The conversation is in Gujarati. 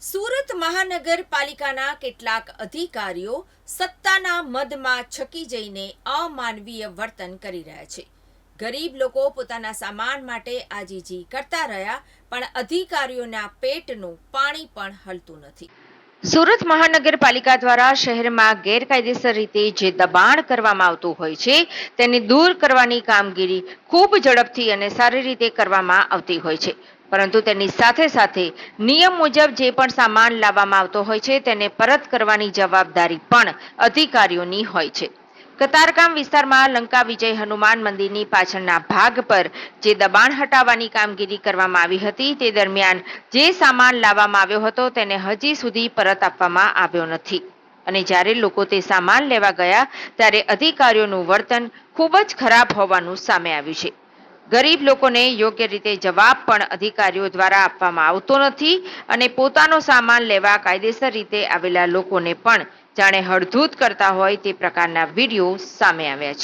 સુરત મહાનગરપાલિકાના કેટલાક અધિકારીઓ સત્તાના મદમાં છકી જઈને અમાનવીય વર્તન કરી રહ્યા છે. ગરીબ લોકો પોતાના સામાન માટે આજીજી કરતા રહ્યા, પણ અધિકારીઓના પેટનું પાણી પણ હલતું નથી. સુરત મહાનગરપાલિકા દ્વારા શહેરમાં ગેરકાયદેસર રીતે જે દબાણ કરવામાં આવતું હોય છે તેને દૂર કરવાની કામગીરી ખૂબ ઝડપથી અને સારી રીતે કરવામાં આવતી હોય છે. પરંતુ તેની સાથે સાથે નિયમ મુજબ જે પણ સામાન લાવવામાં આવતો હોય છે તેને પરત કરવાની જવાબદારી પણ અધિકારીઓની હોય છે. કતારગામ વિસ્તારમાં લંકા વિજય હનુમાન મંદિરની પાછળના ભાગ પર જે દબાણ હટાવવાની કામગીરી કરવામાં આવી હતી તે દરમિયાન જે સામાન લાવવામાં આવ્યો હતો તેને હજી સુધી પરત આપવામાં આવ્યો નથી. અને જ્યારે લોકો તે સામાન લેવા ગયા ત્યારે અધિકારીઓનું વર્તન ખૂબ જ ખરાબ હોવાનું સામે આવ્યું છે. ગરીબ લોકોને યોગ્ય રીતે જવાબ પણ અધિકારીઓ દ્વારા આપવામાં આવતો નથી અને પોતાનો સામાન લેવા કાયદેસર રીતે આવેલા લોકોને પણ જાણે હડધૂત કરતા હોય તે પ્રકારના વિડીયો સામે આવ્યા છે.